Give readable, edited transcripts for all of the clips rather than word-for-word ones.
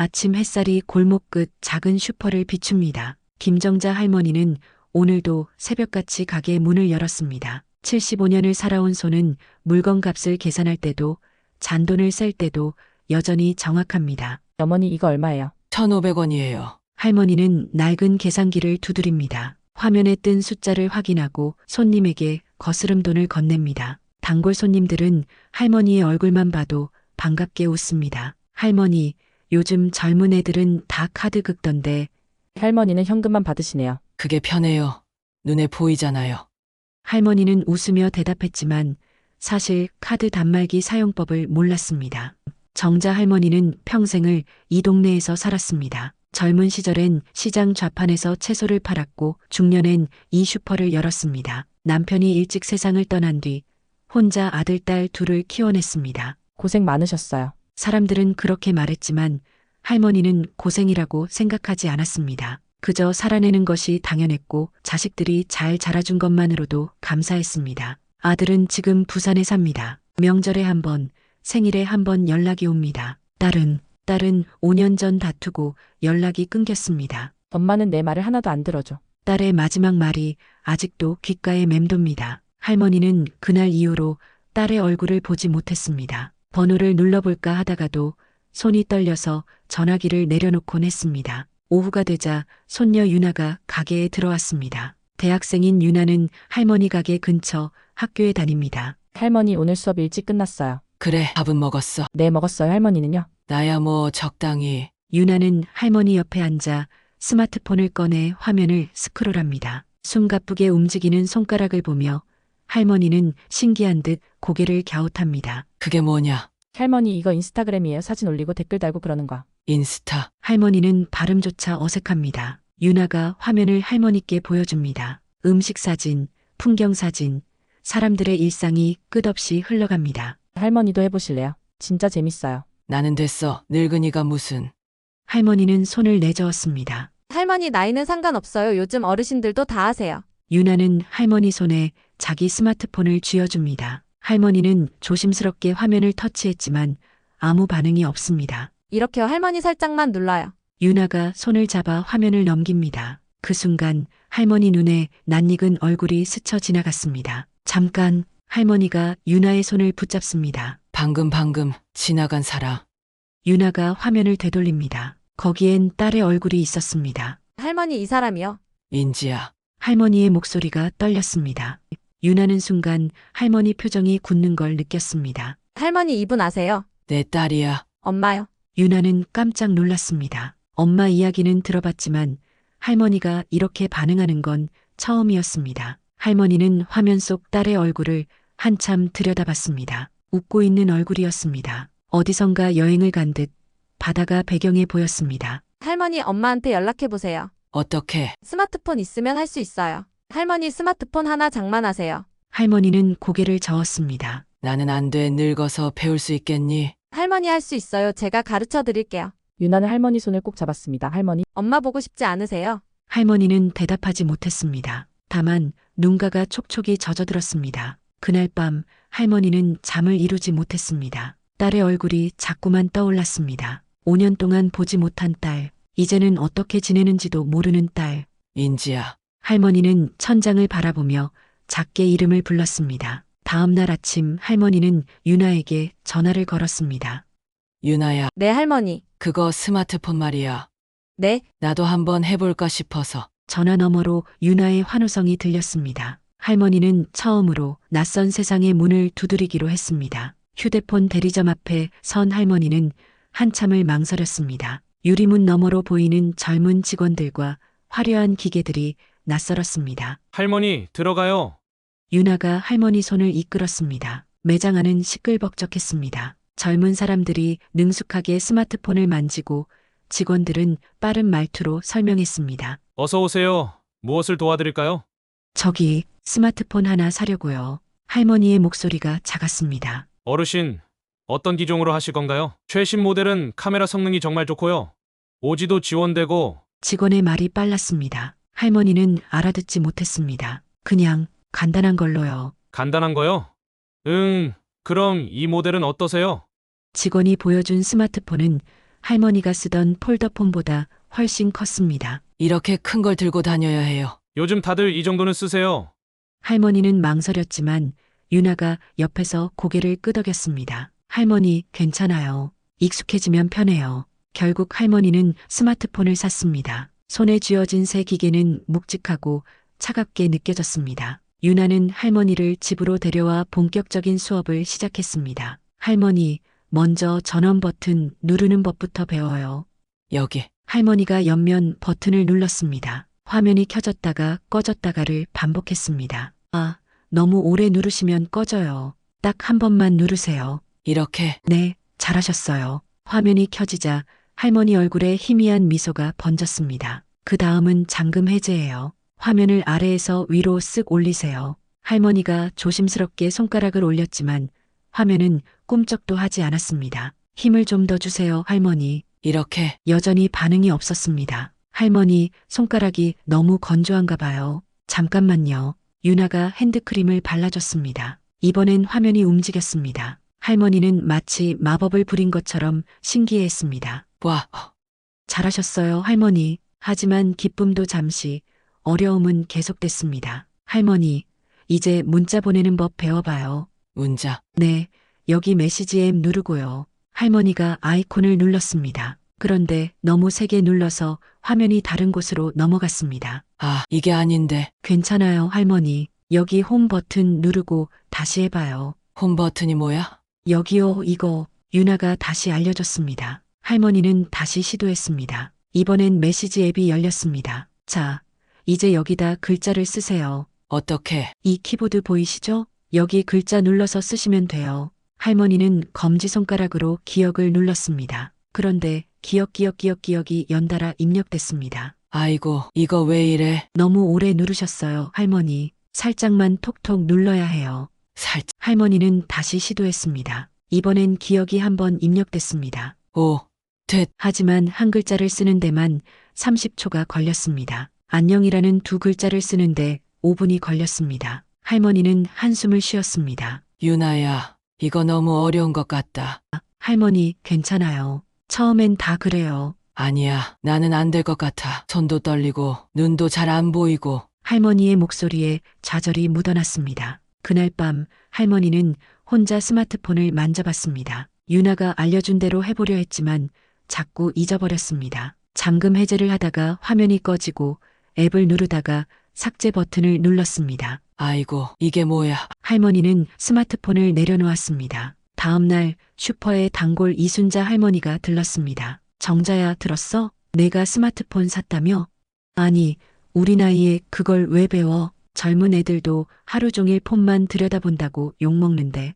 아침 햇살이 골목 끝 작은 슈퍼를 비춥니다. 김정자 할머니는 오늘도 새벽같이 가게 문을 열었습니다. 75년을 살아온 손은 물건값을 계산할 때도 잔돈을 셀 때도 여전히 정확합니다. 어머니 이거 얼마예요? 1,500원이에요. 할머니는 낡은 계산기를 두드립니다. 화면에 뜬 숫자를 확인하고 손님에게 거스름돈을 건넵니다. 단골 손님들은 할머니의 얼굴만 봐도 반갑게 웃습니다. 할머니, 요즘 젊은 애들은 다 카드 긁던데. 할머니는 현금만 받으시네요. 그게 편해요. 눈에 보이잖아요. 할머니는 웃으며 대답했지만 사실 카드 단말기 사용법을 몰랐습니다. 정자 할머니는 평생을 이 동네에서 살았습니다. 젊은 시절엔 시장 좌판에서 채소를 팔았고 중년엔 이 슈퍼를 열었습니다. 남편이 일찍 세상을 떠난 뒤 혼자 아들, 딸 둘을 키워냈습니다. 고생 많으셨어요. 사람들은 그렇게 말했지만 할머니는 고생이라고 생각하지 않았습니다. 그저 살아내는 것이 당연했고 자식들이 잘 자라준 것만으로도 감사했습니다. 아들은 지금 부산에 삽니다. 명절에 한 번, 생일에 한 번 연락이 옵니다. 딸은 5년 전 다투고 연락이 끊겼습니다. 엄마는 내 말을 하나도 안 들어줘. 딸의 마지막 말이 아직도 귓가에 맴돕니다. 할머니는 그날 이후로 딸의 얼굴을 보지 못했습니다. 번호를 눌러볼까 하다가도 손이 떨려서 전화기를 내려놓곤 했습니다. 오후가 되자 손녀 유나가 가게에 들어왔습니다. 대학생인 유나는 할머니 가게 근처 학교에 다닙니다. 할머니 오늘 수업 일찍 끝났어요. 그래, 밥은 먹었어. 네 먹었어요. 할머니는요? 나야 뭐 적당히. 유나는 할머니 옆에 앉아 스마트폰을 꺼내 화면을 스크롤합니다. 숨가쁘게 움직이는 손가락을 보며 할머니는 신기한 듯 고개를 갸웃합니다. 그게 뭐냐? 할머니 이거 인스타그램이에요. 사진 올리고 댓글 달고 그러는 거. 인스타. 할머니는 발음조차 어색합니다. 유나가 화면을 할머니께 보여줍니다. 음식 사진, 풍경 사진, 사람들의 일상이 끝없이 흘러갑니다. 할머니도 해보실래요? 진짜 재밌어요. 나는 됐어. 늙은이가 무슨. 할머니는 손을 내저었습니다. 할머니 나이는 상관없어요. 요즘 어르신들도 다 하세요. 유나는 할머니 손에 자기 스마트폰을 쥐어줍니다. 할머니는 조심스럽게 화면을 터치했지만 아무 반응이 없습니다. 이렇게요. 할머니 살짝만 눌러요. 유나가 손을 잡아 화면을 넘깁니다. 그 순간 할머니 눈에 낯익은 얼굴이 스쳐 지나갔습니다. 잠깐 할머니가 유나의 손을 붙잡습니다. 방금 지나간 사람. 유나가 화면을 되돌립니다. 거기엔 딸의 얼굴이 있었습니다. 할머니 이 사람이요. 인지야. 할머니의 목소리가 떨렸습니다. 유나는 순간 할머니 표정이 굳는 걸 느꼈습니다. 할머니 이분 아세요? 내 딸이야. 엄마요. 유나는 깜짝 놀랐습니다. 엄마 이야기는 들어봤지만 할머니가 이렇게 반응하는 건 처음이었습니다. 할머니는 화면 속 딸의 얼굴을 한참 들여다봤습니다. 웃고 있는 얼굴이었습니다. 어디선가 여행을 간 듯 바다가 배경에 보였습니다. 할머니 엄마한테 연락해보세요. 어떻게? 스마트폰 있으면 할 수 있어요. 할머니 스마트폰 하나 장만하세요. 할머니는 고개를 저었습니다. 나는 안 돼. 늙어서 배울 수 있겠니? 할머니 할 수 있어요. 제가 가르쳐 드릴게요. 유나는 할머니 손을 꼭 잡았습니다. 할머니. 엄마 보고 싶지 않으세요? 할머니는 대답하지 못했습니다. 다만 눈가가 촉촉이 젖어들었습니다. 그날 밤 할머니는 잠을 이루지 못했습니다. 딸의 얼굴이 자꾸만 떠올랐습니다. 5년 동안 보지 못한 딸, 이제는 어떻게 지내는지도 모르는 딸. 인지야. 할머니는 천장을 바라보며 작게 이름을 불렀습니다. 다음 날 아침 할머니는 유나에게 전화를 걸었습니다. 유나야. 네 할머니. 그거 스마트폰 말이야. 네. 나도 한번 해볼까 싶어서. 전화 너머로 유나의 환호성이 들렸습니다. 할머니는 처음으로 낯선 세상의 문을 두드리기로 했습니다. 휴대폰 대리점 앞에 선 할머니는 한참을 망설였습니다. 유리문 너머로 보이는 젊은 직원들과 화려한 기계들이 낯설었습니다. 할머니, 들어가요. 유나가 할머니 손을 이끌었습니다. 매장 안은 시끌벅적했습니다. 젊은 사람들이 능숙하게 스마트폰을 만지고 직원들은 빠른 말투로 설명했습니다. 어서 오세요. 무엇을 도와드릴까요? 저기 스마트폰 하나 사려고요. 할머니의 목소리가 작았습니다. 어르신, 어떤 기종으로 하실 건가요? 최신 모델은 카메라 성능이 정말 좋고요. 오지도 지원되고. 직원의 말이 빨랐습니다. 할머니는 알아듣지 못했습니다. 그냥 간단한 걸로요. 간단한 거요? 그럼 이 모델은 어떠세요? 직원이 보여준 스마트폰은 할머니가 쓰던 폴더폰보다 훨씬 컸습니다. 이렇게 큰 걸 들고 다녀야 해요. 요즘 다들 이 정도는 쓰세요. 할머니는 망설였지만 유나가 옆에서 고개를 끄덕였습니다. 할머니, 괜찮아요. 익숙해지면 편해요. 결국 할머니는 스마트폰을 샀습니다. 손에 쥐어진 새 기계는 묵직하고 차갑게 느껴졌습니다. 유나는 할머니를 집으로 데려와 본격적인 수업을 시작했습니다. 할머니, 먼저 전원 버튼 누르는 법부터 배워요. 여기. 할머니가 옆면 버튼을 눌렀습니다. 화면이 켜졌다가 꺼졌다가를 반복했습니다. 아, 너무 오래 누르시면 꺼져요. 딱 한 번만 누르세요. 이렇게. 네, 잘하셨어요. 화면이 켜지자 할머니 얼굴에 희미한 미소가 번졌습니다. 그 다음은 잠금 해제예요. 화면을 아래에서 위로 쓱 올리세요. 할머니가 조심스럽게 손가락을 올렸지만 화면은 꿈쩍도 하지 않았습니다. 힘을 좀 더 주세요, 할머니. 이렇게. 여전히 반응이 없었습니다. 할머니, 손가락이 너무 건조한가 봐요. 잠깐만요. 유나가 핸드크림을 발라줬습니다. 이번엔 화면이 움직였습니다. 할머니는 마치 마법을 부린 것처럼 신기해했습니다. 와. 잘하셨어요, 할머니. 하지만 기쁨도 잠시, 어려움은 계속됐습니다. 할머니, 이제 문자 보내는 법 배워봐요. 문자. 네, 여기 메시지 앱 누르고요. 할머니가 아이콘을 눌렀습니다. 그런데 너무 세게 눌러서 화면이 다른 곳으로 넘어갔습니다. 아, 이게 아닌데. 괜찮아요, 할머니. 여기 홈 버튼 누르고 다시 해봐요. 홈 버튼이 뭐야? 여기요, 이거. 유나가 다시 알려줬습니다. 할머니는 다시 시도했습니다. 이번엔 메시지 앱이 열렸습니다. 자, 이제 여기다 글자를 쓰세요. 어떻게? 이 키보드 보이시죠? 여기 글자 눌러서 쓰시면 돼요. 할머니는 검지손가락으로 기억을 눌렀습니다. 그런데 기억이 연달아 입력됐습니다. 아이고, 이거 왜 이래? 너무 오래 누르셨어요, 할머니. 살짝만 톡톡 눌러야 해요. 살짝. 할머니는 다시 시도했습니다. 이번엔 기억이 한번 입력됐습니다. 오. 하지만 한 글자를 쓰는 데만 30초가 걸렸습니다. 안녕이라는 두 글자를 쓰는데 5분이 걸렸습니다. 할머니는 한숨을 쉬었습니다. 유나야, 이거 너무 어려운 것 같다. 할머니, 괜찮아요. 처음엔 다 그래요. 아니야, 나는 안 될 것 같아. 손도 떨리고, 눈도 잘 안 보이고. 할머니의 목소리에 좌절이 묻어났습니다. 그날 밤 할머니는 혼자 스마트폰을 만져봤습니다. 유나가 알려준 대로 해보려 했지만 자꾸 잊어버렸습니다. 잠금 해제를 하다가 화면이 꺼지고 앱을 누르다가 삭제 버튼을 눌렀습니다. 아이고, 이게 뭐야? 할머니는 스마트폰을 내려놓았습니다. 다음 날 슈퍼에 단골 이순자 할머니가 들렀습니다. 정자야, 들었어? 내가 스마트폰 샀다며? 아니, 우리 나이에 그걸 왜 배워? 젊은 애들도 하루 종일 폰만 들여다본다고 욕먹는데.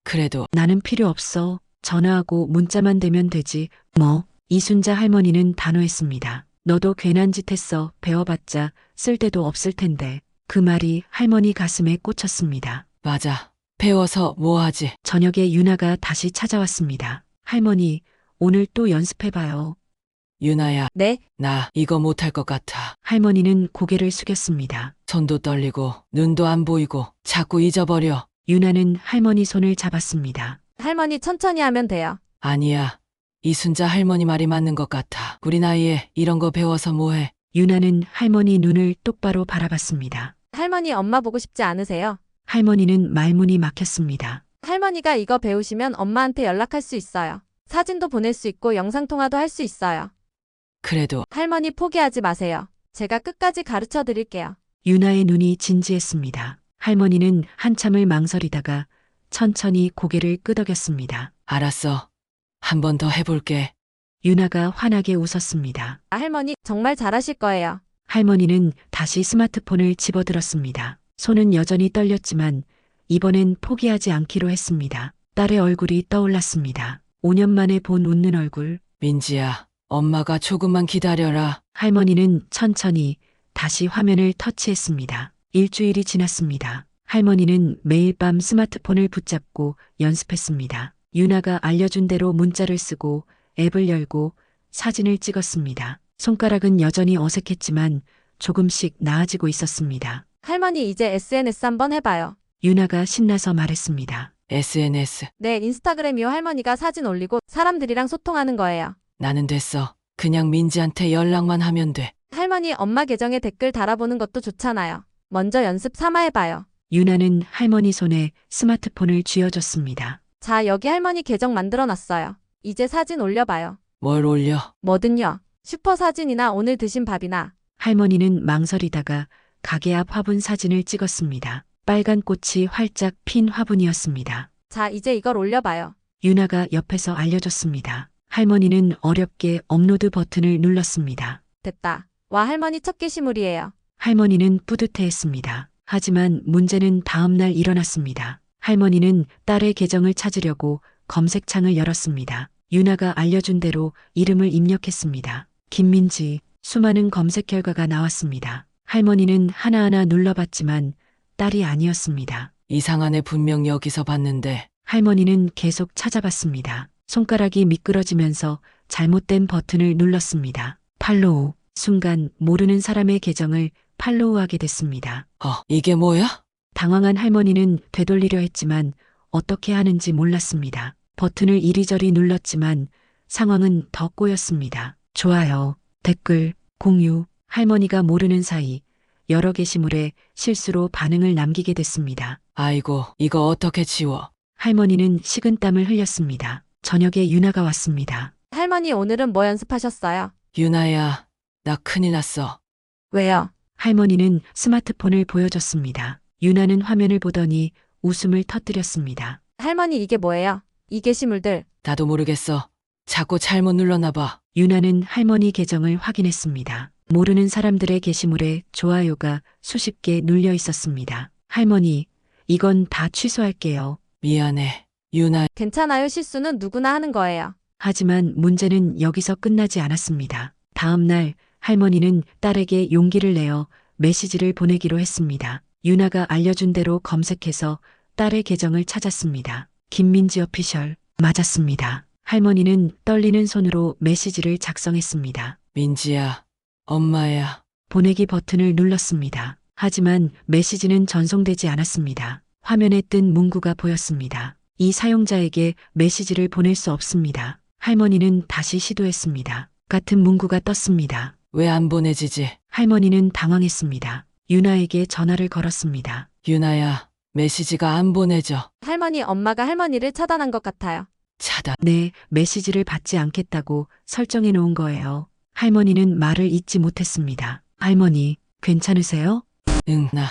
그래도. 나는 필요 없어. 전화하고 문자만 되면 되지. 뭐? 이순자 할머니는 단호했습니다. 너도 괜한 짓 했어. 배워봤자 쓸데도 없을 텐데. 그 말이 할머니 가슴에 꽂혔습니다. 맞아. 배워서 뭐 하지? 저녁에 유나가 다시 찾아왔습니다. 할머니, 오늘 또 연습해봐요. 유나야, 네, 나 이거 못할 것 같아. 할머니는 고개를 숙였습니다. 손도 떨리고, 눈도 안 보이고, 자꾸 잊어버려. 유나는 할머니 손을 잡았습니다. 할머니 천천히 하면 돼요. 아니야. 이순자 할머니 말이 맞는 것 같아. 우리 나이에 이런 거 배워서 뭐해? 유나는 할머니 눈을 똑바로 바라봤습니다. 할머니 엄마 보고 싶지 않으세요? 할머니는 말문이 막혔습니다. 할머니가 이거 배우시면 엄마한테 연락할 수 있어요. 사진도 보낼 수 있고 영상통화도 할 수 있어요. 그래도. 할머니 포기하지 마세요. 제가 끝까지 가르쳐 드릴게요. 유나의 눈이 진지했습니다. 할머니는 한참을 망설이다가 천천히 고개를 끄덕였습니다. 알았어. 한 번 더 해볼게. 유나가 환하게 웃었습니다. 할머니 정말 잘하실 거예요. 할머니는 다시 스마트폰을 집어들었습니다. 손은 여전히 떨렸지만 이번엔 포기하지 않기로 했습니다. 딸의 얼굴이 떠올랐습니다. 5년 만에 본 웃는 얼굴. 민지야, 엄마가 조금만 기다려라. 할머니는 천천히 다시 화면을 터치했습니다. 일주일이 지났습니다. 할머니는 매일 밤 스마트폰을 붙잡고 연습했습니다. 유나가 알려준 대로 문자를 쓰고 앱을 열고 사진을 찍었습니다. 손가락은 여전히 어색했지만 조금씩 나아지고 있었습니다. 할머니 이제 SNS 한번 해봐요. 유나가 신나서 말했습니다. SNS. 네, 인스타그램이요. 할머니가 사진 올리고 사람들이랑 소통하는 거예요. 나는 됐어. 그냥 민지한테 연락만 하면 돼. 할머니 엄마 계정에 댓글 달아보는 것도 좋잖아요. 먼저 연습 삼아 해봐요. 유나는 할머니 손에 스마트폰을 쥐어줬습니다. 자, 여기 할머니 계정 만들어놨어요. 이제 사진 올려봐요. 뭘 올려? 뭐든요. 슈퍼 사진이나 오늘 드신 밥이나. 할머니는 망설이다가 가게 앞 화분 사진을 찍었습니다. 빨간 꽃이 활짝 핀 화분이었습니다. 자, 이제 이걸 올려봐요. 유나가 옆에서 알려줬습니다. 할머니는 어렵게 업로드 버튼을 눌렀습니다. 됐다. 와, 할머니 첫 게시물이에요. 할머니는 뿌듯해했습니다. 하지만 문제는 다음 날 일어났습니다. 할머니는 딸의 계정을 찾으려고 검색창을 열었습니다. 유나가 알려준 대로 이름을 입력했습니다. 김민지. 수많은 검색 결과가 나왔습니다. 할머니는 하나하나 눌러봤지만 딸이 아니었습니다. 이상한 애 분명 여기서 봤는데. 할머니는 계속 찾아봤습니다. 손가락이 미끄러지면서 잘못된 버튼을 눌렀습니다. 팔로우. 순간 모르는 사람의 계정을 팔로우하게 됐습니다. 이게 뭐야? 당황한 할머니는 되돌리려 했지만 어떻게 하는지 몰랐습니다. 버튼을 이리저리 눌렀지만 상황은 더 꼬였습니다. 좋아요, 댓글, 공유. 할머니가 모르는 사이 여러 게시물에 실수로 반응을 남기게 됐습니다. 아이고, 이거 어떻게 지워? 할머니는 식은땀을 흘렸습니다. 저녁에 유나가 왔습니다. 할머니 오늘은 뭐 연습하셨어요? 유나야, 나 큰일 났어. 왜요? 할머니는 스마트폰을 보여줬습니다. 유나는 화면을 보더니 웃음을 터뜨렸습니다. 할머니 이게 뭐예요? 이 게시물들. 나도 모르겠어. 자꾸 잘못 눌렀나 봐. 유나는 할머니 계정을 확인했습니다. 모르는 사람들의 게시물에 좋아요가 수십 개 눌려 있었습니다. 할머니, 이건 다 취소할게요. 미안해. 유나, 괜찮아요. 실수는 누구나 하는 거예요. 하지만 문제는 여기서 끝나지 않았습니다. 다음 날 할머니는 딸에게 용기를 내어 메시지를 보내기로 했습니다. 유나가 알려준 대로 검색해서 딸의 계정을 찾았습니다. 김민지 오피셜. 맞았습니다. 할머니는 떨리는 손으로 메시지를 작성했습니다. 민지야, 엄마야. 보내기 버튼을 눌렀습니다. 하지만 메시지는 전송되지 않았습니다. 화면에 뜬 문구가 보였습니다. 이 사용자에게 메시지를 보낼 수 없습니다. 할머니는 다시 시도했습니다. 같은 문구가 떴습니다. 왜 안 보내지지? 할머니는 당황했습니다. 유나에게 전화를 걸었습니다. 유나야, 메시지가 안 보내져. 할머니 엄마가 할머니를 차단한 것 같아요. 차단. 네, 메시지를 받지 않겠다고 설정해 놓은 거예요. 할머니는 말을 잇지 못했습니다. 할머니, 괜찮으세요? 응, 나.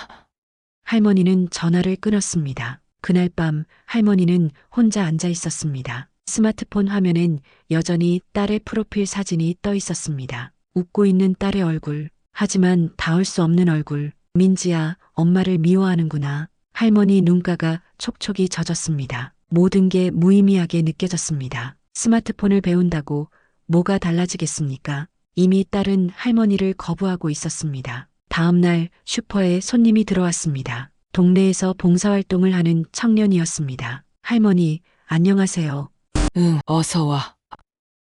할머니는 전화를 끊었습니다. 그날 밤 할머니는 혼자 앉아 있었습니다. 스마트폰 화면엔 여전히 딸의 프로필 사진이 떠 있었습니다. 웃고 있는 딸의 얼굴. 하지만 닿을 수 없는 얼굴. 민지야, 엄마를 미워하는구나. 할머니 눈가가 촉촉이 젖었습니다. 모든 게 무의미하게 느껴졌습니다. 스마트폰을 배운다고 뭐가 달라지겠습니까? 이미 딸은 할머니를 거부하고 있었습니다. 다음 날 슈퍼에 손님이 들어왔습니다. 동네에서 봉사활동을 하는 청년이었습니다. 할머니, 안녕하세요. 응, 어서 와.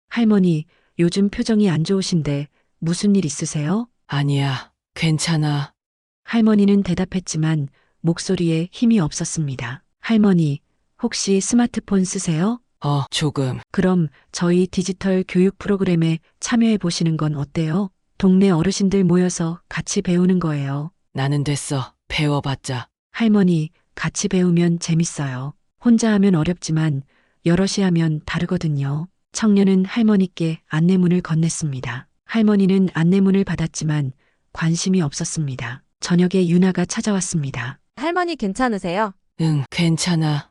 할머니, 요즘 표정이 안 좋으신데 무슨 일 있으세요? 아니야, 괜찮아. 할머니는 대답했지만 목소리에 힘이 없었습니다. 할머니, 혹시 스마트폰 쓰세요? 조금. 그럼 저희 디지털 교육 프로그램에 참여해 보시는 건 어때요? 동네 어르신들 모여서 같이 배우는 거예요. 나는 됐어. 배워봤자. 할머니, 같이 배우면 재밌어요. 혼자 하면 어렵지만 여럿이 하면 다르거든요. 청년은 할머니께 안내문을 건넸습니다. 할머니는 안내문을 받았지만 관심이 없었습니다. 저녁에 유나가 찾아왔습니다. 할머니 괜찮으세요? 응, 괜찮아.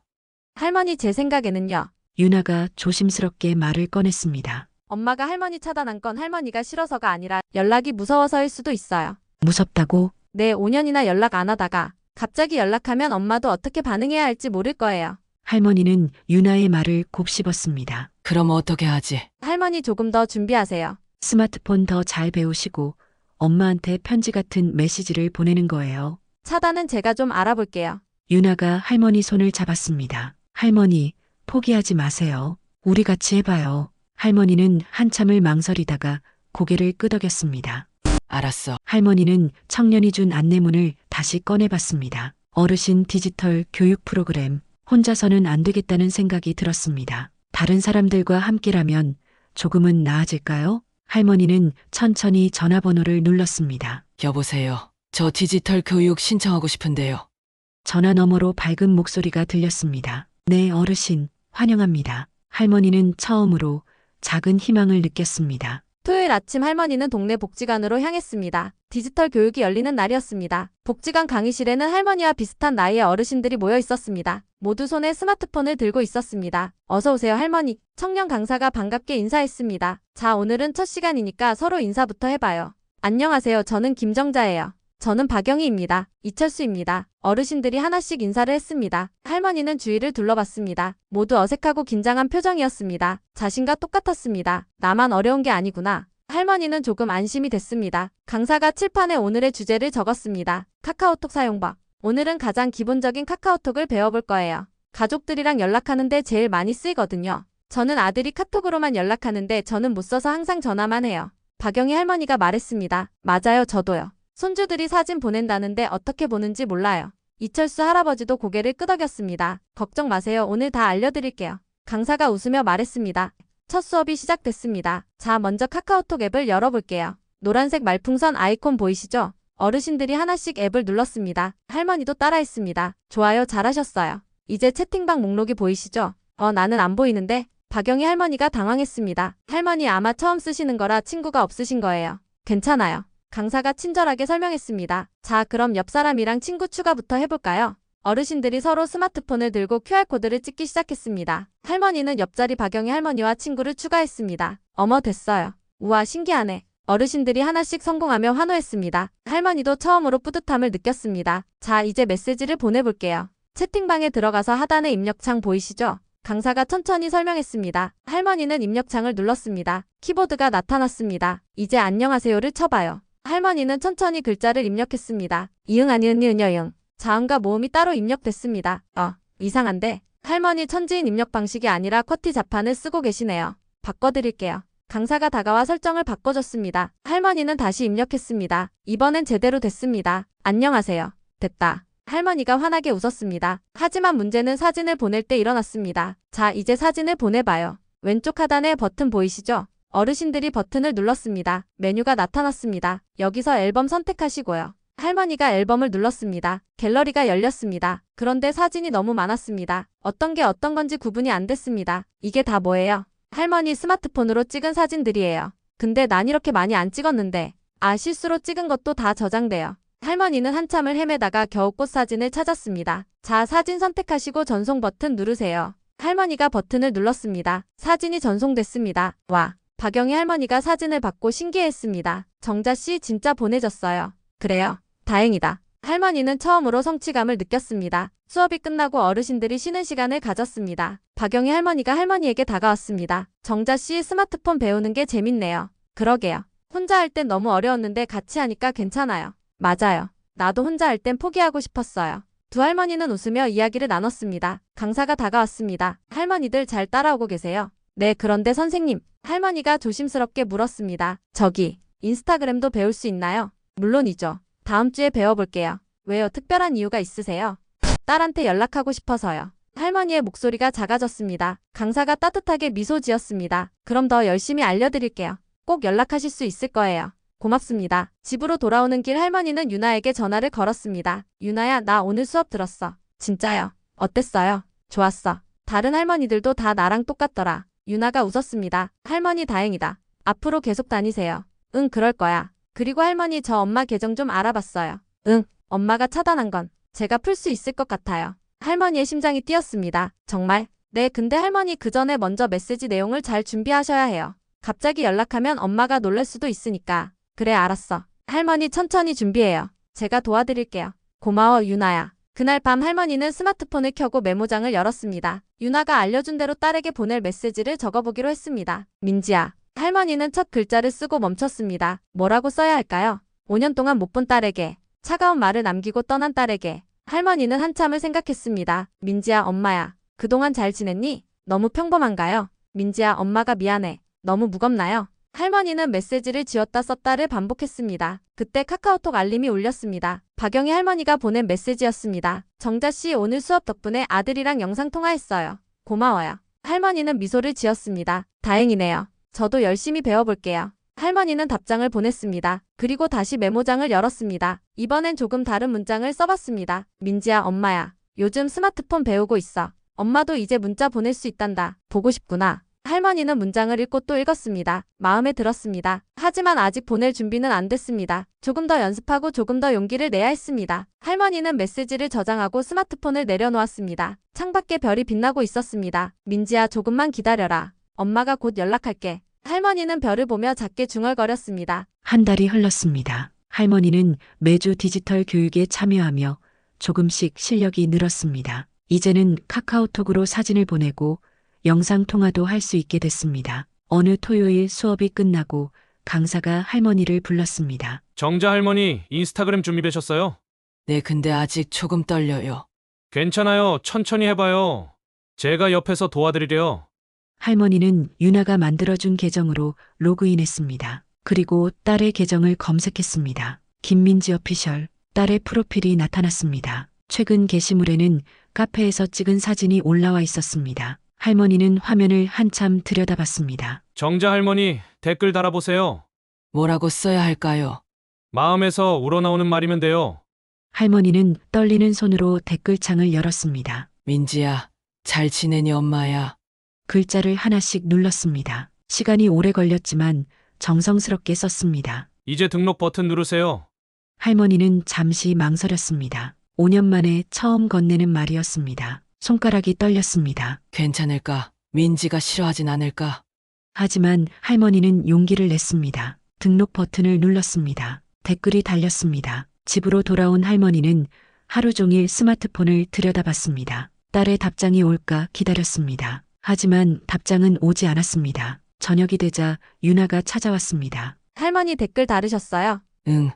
할머니 제 생각에는요. 유나가 조심스럽게 말을 꺼냈습니다. 엄마가 할머니 차단한 건 할머니가 싫어서가 아니라 연락이 무서워서일 수도 있어요. 무섭다고? 네, 5년이나 연락 안 하다가 갑자기 연락하면 엄마도 어떻게 반응해야 할지 모를 거예요. 할머니는 유나의 말을 곱씹었습니다. 그럼 어떻게 하지? 할머니 조금 더 준비하세요. 스마트폰 더 잘 배우시고 엄마한테 편지 같은 메시지를 보내는 거예요. 차단은 제가 좀 알아볼게요. 유나가 할머니 손을 잡았습니다. 할머니, 포기하지 마세요. 우리 같이 해봐요. 할머니는 한참을 망설이다가 고개를 끄덕였습니다. 알았어. 할머니는 청년이 준 안내문을 다시 꺼내봤습니다. 어르신 디지털 교육 프로그램. 혼자서는 안 되겠다는 생각이 들었습니다. 다른 사람들과 함께라면 조금은 나아질까요? 할머니는 천천히 전화번호를 눌렀습니다. 여보세요. 저 디지털 교육 신청하고 싶은데요. 전화 너머로 밝은 목소리가 들렸습니다. 네, 어르신, 환영합니다. 할머니는 처음으로 작은 희망을 느꼈습니다. 토요일 아침 할머니는 동네 복지관으로 향했습니다. 디지털 교육이 열리는 날이었습니다. 복지관 강의실에는 할머니와 비슷한 나이의 어르신들이 모여 있었습니다. 모두 손에 스마트폰을 들고 있었습니다. 어서 오세요 할머니. 청년 강사가 반갑게 인사했습니다. 자, 오늘은 첫 시간이니까 서로 인사부터 해봐요. 안녕하세요. 저는 김정자예요. 저는 박영희입니다. 이철수입니다. 어르신들이 하나씩 인사를 했습니다. 할머니는 주위를 둘러봤습니다. 모두 어색하고 긴장한 표정이었습니다. 자신과 똑같았습니다. 나만 어려운 게 아니구나. 할머니는 조금 안심이 됐습니다. 강사가 칠판에 오늘의 주제를 적었습니다. 카카오톡 사용법. 오늘은 가장 기본적인 카카오톡을 배워볼 거예요. 가족들이랑 연락하는데 제일 많이 쓰이거든요. 저는 아들이 카톡으로만 연락하는데 저는 못 써서 항상 전화만 해요. 박영희 할머니가 말했습니다. 맞아요, 저도요. 손주들이 사진 보낸다는데 어떻게 보는지 몰라요. 이철수 할아버지도 고개를 끄덕였습니다. 걱정 마세요. 오늘 다 알려드릴게요. 강사가 웃으며 말했습니다. 첫 수업이 시작됐습니다. 자, 먼저 카카오톡 앱을 열어볼게요. 노란색 말풍선 아이콘 보이시죠? 어르신들이 하나씩 앱을 눌렀습니다. 할머니도 따라했습니다. 좋아요, 잘하셨어요. 이제 채팅방 목록이 보이시죠? 나는 안 보이는데? 박영희 할머니가 당황했습니다. 할머니 아마 처음 쓰시는 거라 친구가 없으신 거예요. 괜찮아요. 강사가 친절하게 설명했습니다. 자, 그럼 옆 사람이랑 친구 추가부터 해볼까요? 어르신들이 서로 스마트폰을 들고 QR코드를 찍기 시작했습니다. 할머니는 옆자리 박영희 할머니와 친구를 추가했습니다. 어머, 됐어요. 우와, 신기하네. 어르신들이 하나씩 성공하며 환호했습니다. 할머니도 처음으로 뿌듯함을 느꼈습니다. 자, 이제 메시지를 보내볼게요. 채팅방에 들어가서 하단에 입력창 보이시죠? 강사가 천천히 설명했습니다. 할머니는 입력창을 눌렀습니다. 키보드가 나타났습니다. 이제 안녕하세요를 쳐봐요. 할머니는 천천히 글자를 입력했습니다. 이응 아니은 니은 여응. 자음과 모음이 따로 입력됐습니다. 이상한데? 할머니 천지인 입력 방식이 아니라 쿼티 자판을 쓰고 계시네요. 바꿔드릴게요. 강사가 다가와 설정을 바꿔줬습니다. 할머니는 다시 입력했습니다. 이번엔 제대로 됐습니다. 안녕하세요. 됐다. 할머니가 환하게 웃었습니다. 하지만 문제는 사진을 보낼 때 일어났습니다. 자, 이제 사진을 보내봐요. 왼쪽 하단에 버튼 보이시죠? 어르신들이 버튼을 눌렀습니다. 메뉴가 나타났습니다. 여기서 앨범 선택하시고요. 할머니가 앨범을 눌렀습니다. 갤러리가 열렸습니다. 그런데 사진이 너무 많았습니다. 어떤 게 어떤 건지 구분이 안 됐습니다. 이게 다 뭐예요? 할머니 스마트폰으로 찍은 사진들이에요. 근데 난 이렇게 많이 안 찍었는데. 실수로 찍은 것도 다 저장돼요. 할머니는 한참을 헤매다가 겨우 꽃 사진을 찾았습니다. 자, 사진 선택하시고 전송 버튼 누르세요. 할머니가 버튼을 눌렀습니다. 사진이 전송됐습니다. 와, 박영희 할머니가 사진을 받고 신기해했습니다. 정자씨 진짜 보내졌어요. 그래요? 다행이다. 할머니는 처음으로 성취감을 느꼈습니다. 수업이 끝나고 어르신들이 쉬는 시간을 가졌습니다. 박영희 할머니가 할머니에게 다가왔습니다. 정자씨 스마트폰 배우는 게 재밌네요. 그러게요. 혼자 할 땐 너무 어려웠는데 같이 하니까 괜찮아요. 맞아요. 나도 혼자 할 땐 포기하고 싶었어요. 두 할머니는 웃으며 이야기를 나눴습니다. 강사가 다가왔습니다. 할머니들 잘 따라오고 계세요? 네, 그런데 선생님. 할머니가 조심스럽게 물었습니다. 저기, 인스타그램도 배울 수 있나요? 물론이죠. 다음 주에 배워볼게요. 왜요? 특별한 이유가 있으세요? 딸한테 연락하고 싶어서요. 할머니의 목소리가 작아졌습니다. 강사가 따뜻하게 미소 지었습니다. 그럼 더 열심히 알려드릴게요. 꼭 연락하실 수 있을 거예요. 고맙습니다. 집으로 돌아오는 길 할머니는 유나에게 전화를 걸었습니다. 유나야, 나 오늘 수업 들었어. 진짜요? 어땠어요? 좋았어. 다른 할머니들도 다 나랑 똑같더라. 유나가 웃었습니다. 할머니 다행이다. 앞으로 계속 다니세요. 응, 그럴 거야. 그리고 할머니 저 엄마 계정 좀 알아봤어요. 응, 엄마가 차단한 건 제가 풀 수 있을 것 같아요. 할머니의 심장이 뛰었습니다. 정말? 네, 근데 할머니 그 전에 먼저 메시지 내용을 잘 준비하셔야 해요. 갑자기 연락하면 엄마가 놀랄 수도 있으니까. 그래, 알았어. 할머니 천천히 준비해요. 제가 도와드릴게요. 고마워, 유나야. 그날 밤 할머니는 스마트폰을 켜고 메모장을 열었습니다. 유나가 알려준 대로 딸에게 보낼 메시지를 적어보기로 했습니다. 민지야. 할머니는 첫 글자를 쓰고 멈췄습니다. 뭐라고 써야 할까요? 5년 동안 못 본 딸에게. 차가운 말을 남기고 떠난 딸에게. 할머니는 한참을 생각했습니다. 민지야, 엄마야. 그동안 잘 지냈니? 너무 평범한가요? 민지야, 엄마가 미안해. 너무 무겁나요? 할머니는 메시지를 지웠다 썼다를 반복했습니다. 그때 카카오톡 알림이 울렸습니다. 박영희 할머니가 보낸 메시지였습니다. 정자씨, 오늘 수업 덕분에 아들이랑 영상통화했어요. 고마워요. 할머니는 미소를 지었습니다. 다행이네요. 저도 열심히 배워볼게요. 할머니는 답장을 보냈습니다. 그리고 다시 메모장을 열었습니다. 이번엔 조금 다른 문장을 써봤습니다. 민지야, 엄마야. 요즘 스마트폰 배우고 있어. 엄마도 이제 문자 보낼 수 있단다. 보고 싶구나. 할머니는 문장을 읽고 또 읽었습니다. 마음에 들었습니다. 하지만 아직 보낼 준비는 안 됐습니다. 조금 더 연습하고 조금 더 용기를 내야 했습니다. 할머니는 메시지를 저장하고 스마트폰을 내려놓았습니다. 창밖에 별이 빛나고 있었습니다. 민지야, 조금만 기다려라. 엄마가 곧 연락할게. 할머니는 별을 보며 작게 중얼거렸습니다. 한 달이 흘렀습니다. 할머니는 매주 디지털 교육에 참여하며 조금씩 실력이 늘었습니다. 이제는 카카오톡으로 사진을 보내고 영상 통화도 할 수 있게 됐습니다. 어느 토요일 수업이 끝나고 강사가 할머니를 불렀습니다. 정자 할머니, 인스타그램 준비되셨어요? 네, 근데 아직 조금 떨려요. 괜찮아요. 천천히 해봐요. 제가 옆에서 도와드리려요. 할머니는 유나가 만들어준 계정으로 로그인했습니다. 그리고 딸의 계정을 검색했습니다. 김민지 어피셜, 딸의 프로필이 나타났습니다. 최근 게시물에는 카페에서 찍은 사진이 올라와 있었습니다. 할머니는 화면을 한참 들여다봤습니다. 정자 할머니, 댓글 달아보세요. 뭐라고 써야 할까요? 마음에서 우러나오는 말이면 돼요. 할머니는 떨리는 손으로 댓글창을 열었습니다. 민지야, 잘 지내니 엄마야. 글자를 하나씩 눌렀습니다. 시간이 오래 걸렸지만 정성스럽게 썼습니다. 이제 등록 버튼 누르세요. 할머니는 잠시 망설였습니다. 5년 만에 처음 건네는 말이었습니다. 손가락이 떨렸습니다. 괜찮을까? 민지가 싫어하진 않을까? 하지만 할머니는 용기를 냈습니다. 등록 버튼을 눌렀습니다. 댓글이 달렸습니다. 집으로 돌아온 할머니는 하루 종일 스마트폰을 들여다봤습니다. 딸의 답장이 올까 기다렸습니다. 하지만 답장은 오지 않았습니다. 저녁이 되자 유나가 찾아왔습니다. 할머니 댓글 달으셨어요? 응.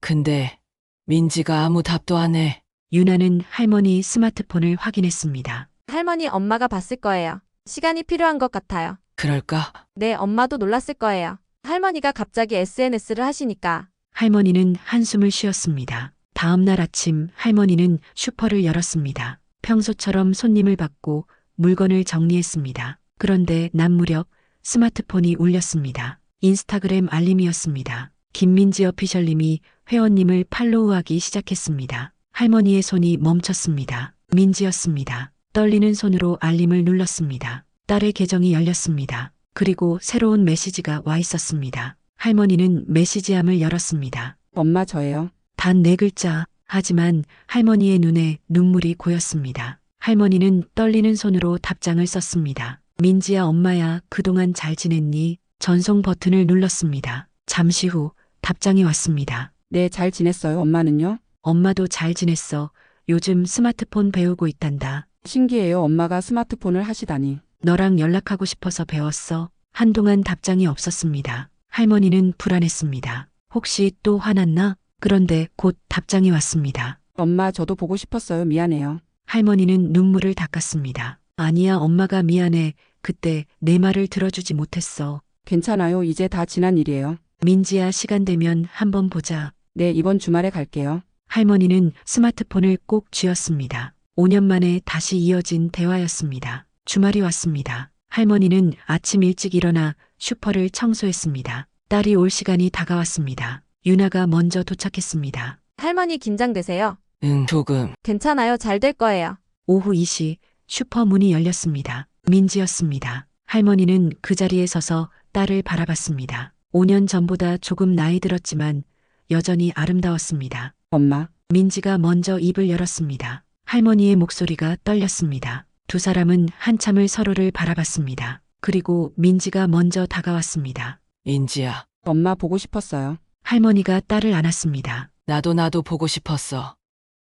근데 민지가 아무 답도 안 해. 유나는 할머니 스마트폰을 확인했습니다. 할머니, 엄마가 봤을 거예요. 시간이 필요한 것 같아요. 그럴까? 네, 엄마도 놀랐을 거예요. 할머니가 갑자기 SNS를 하시니까. 할머니는 한숨을 쉬었습니다. 다음 날 아침 할머니는 슈퍼를 열었습니다. 평소처럼 손님을 받고 물건을 정리했습니다. 그런데 낮 무렵 스마트폰이 울렸습니다. 인스타그램 알림이었습니다. 김민지 어피셜님이 회원님을 팔로우하기 시작했습니다. 할머니의 손이 멈췄습니다. 민지였습니다. 떨리는 손으로 알림을 눌렀습니다. 딸의 계정이 열렸습니다. 그리고 새로운 메시지가 와 있었습니다. 할머니는 메시지함을 열었습니다. 엄마 저예요. 단 4글자. 하지만 할머니의 눈에 눈물이 고였습니다. 할머니는 떨리는 손으로 답장을 썼습니다. 민지야, 엄마야, 그동안 잘 지냈니? 전송 버튼을 눌렀습니다. 잠시 후 답장이 왔습니다. 네, 잘 지냈어요. 엄마는요? 엄마도 잘 지냈어. 요즘 스마트폰 배우고 있단다. 신기해요. 엄마가 스마트폰을 하시다니. 너랑 연락하고 싶어서 배웠어. 한동안 답장이 없었습니다. 할머니는 불안했습니다. 혹시 또 화났나? 그런데 곧 답장이 왔습니다. 엄마 저도 보고 싶었어요. 미안해요. 할머니는 눈물을 닦았습니다. 아니야, 엄마가 미안해. 그때 내 말을 들어주지 못했어. 괜찮아요. 이제 다 지난 일이에요. 민지야, 시간 되면 한번 보자. 네, 이번 주말에 갈게요. 할머니는 스마트폰을 꼭 쥐었습니다. 5년 만에 다시 이어진 대화였습니다. 주말이 왔습니다. 할머니는 아침 일찍 일어나 슈퍼를 청소했습니다. 딸이 올 시간이 다가왔습니다. 유나가 먼저 도착했습니다. 할머니 긴장되세요? 응, 조금. 괜찮아요. 잘 될 거예요. 오후 2시 슈퍼 문이 열렸습니다. 민지였습니다. 할머니는 그 자리에 서서 딸을 바라봤습니다. 5년 전보다 조금 나이 들었지만 여전히 아름다웠습니다. 엄마, 민지가 먼저 입을 열었습니다. 할머니의 목소리가 떨렸습니다. 두 사람은 한참을 서로를 바라봤습니다. 그리고 민지가 먼저 다가왔습니다. 민지야, 엄마 보고 싶었어요. 할머니가 딸을 안았습니다. 나도 보고 싶었어.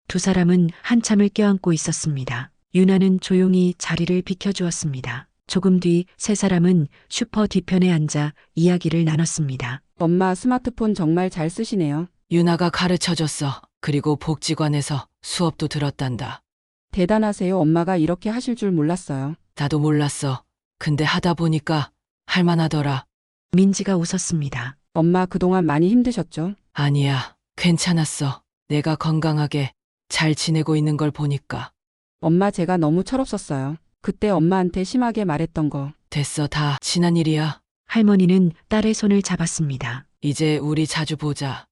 두 사람은 한참을 껴안고 있었습니다. 유나는 조용히 자리를 비켜주었습니다. 조금 뒤 세 사람은 슈퍼 뒤편에 앉아 이야기를 나눴습니다. 엄마 스마트폰 정말 잘 쓰시네요. 유나가 가르쳐줬어. 그리고 복지관에서 수업도 들었단다. 대단하세요. 엄마가 이렇게 하실 줄 몰랐어요. 나도 몰랐어. 근데 하다 보니까 할만하더라. 민지가 웃었습니다. 엄마 그동안 많이 힘드셨죠? 아니야, 괜찮았어. 내가 건강하게 잘 지내고 있는 걸 보니까. 엄마 제가 너무 철없었어요. 그때 엄마한테 심하게 말했던 거. 됐어, 다 지난 일이야. 할머니는 딸의 손을 잡았습니다. 이제 우리 자주 보자.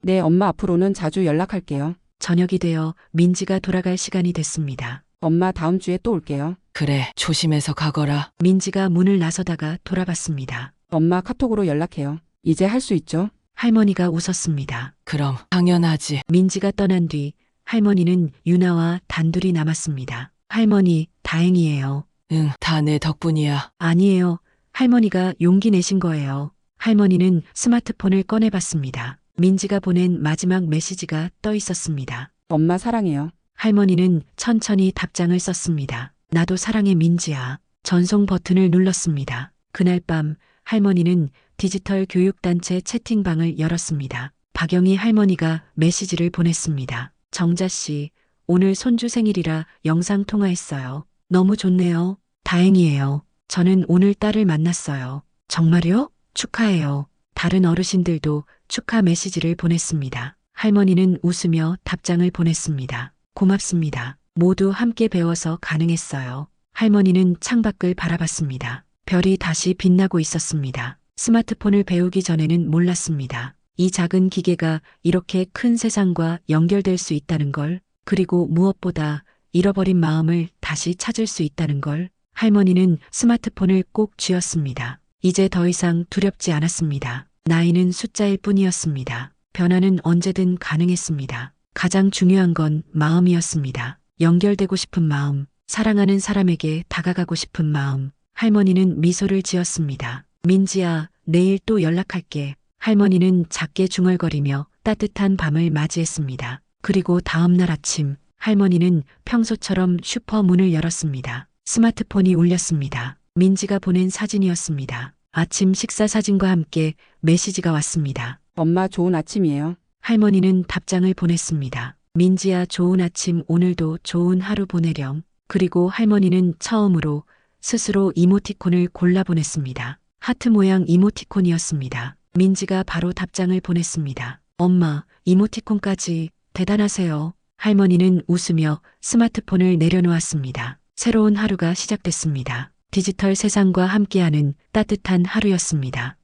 네, 엄마 앞으로는 자주 연락할게요. 저녁이 되어 민지가 돌아갈 시간이 됐습니다. 엄마 다음 주에 또 올게요. 그래, 조심해서 가거라. 민지가 문을 나서다가 돌아봤습니다. 엄마 카톡으로 연락해요. 이제 할 수 있죠? 할머니가 웃었습니다. 그럼 당연하지. 민지가 떠난 뒤 할머니는 유나와 단둘이 남았습니다. 할머니, 다행이에요. 응, 다 내 덕분이야. 아니에요. 할머니가 용기 내신 거예요. 할머니는 스마트폰을 꺼내봤습니다. 민지가 보낸 마지막 메시지가 떠 있었습니다. 엄마 사랑해요. 할머니는 천천히 답장을 썼습니다. 나도 사랑해 민지야. 전송 버튼을 눌렀습니다. 그날 밤 할머니는 디지털 교육단체 채팅방을 열었습니다. 박영희 할머니가 메시지를 보냈습니다. 정자 씨, 오늘 손주 생일이라 영상 통화했어요. 너무 좋네요. 다행이에요. 저는 오늘 딸을 만났어요. 정말요? 축하해요. 다른 어르신들도 축하 메시지를 보냈습니다. 할머니는 웃으며 답장을 보냈습니다. 고맙습니다. 모두 함께 배워서 가능했어요. 할머니는 창밖을 바라봤습니다. 별이 다시 빛나고 있었습니다. 스마트폰을 배우기 전에는 몰랐습니다. 이 작은 기계가 이렇게 큰 세상과 연결될 수 있다는 걸, 그리고 무엇보다 잃어버린 마음을 다시 찾을 수 있다는 걸. 할머니는 스마트폰을 꼭 쥐었습니다. 이제 더 이상 두렵지 않았습니다. 나이는 숫자일 뿐이었습니다. 변화는 언제든 가능했습니다. 가장 중요한 건 마음이었습니다. 연결되고 싶은 마음, 사랑하는 사람에게 다가가고 싶은 마음. 할머니는 미소를 지었습니다. 민지야, 내일 또 연락할게. 할머니는 작게 중얼거리며 따뜻한 밤을 맞이했습니다. 그리고 다음 날 아침, 할머니는 평소처럼 슈퍼 문을 열었습니다. 스마트폰이 울렸습니다. 민지가 보낸 사진이었습니다. 아침 식사 사진과 함께 메시지가 왔습니다. 엄마 좋은 아침이에요. 할머니는 답장을 보냈습니다. 민지야, 좋은 아침, 오늘도 좋은 하루 보내렴. 그리고 할머니는 처음으로 스스로 이모티콘을 골라 보냈습니다. 하트 모양 이모티콘이었습니다. 민지가 바로 답장을 보냈습니다. 엄마, 이모티콘까지 대단하세요. 할머니는 웃으며 스마트폰을 내려놓았습니다. 새로운 하루가 시작됐습니다. 디지털 세상과 함께하는 따뜻한 하루였습니다.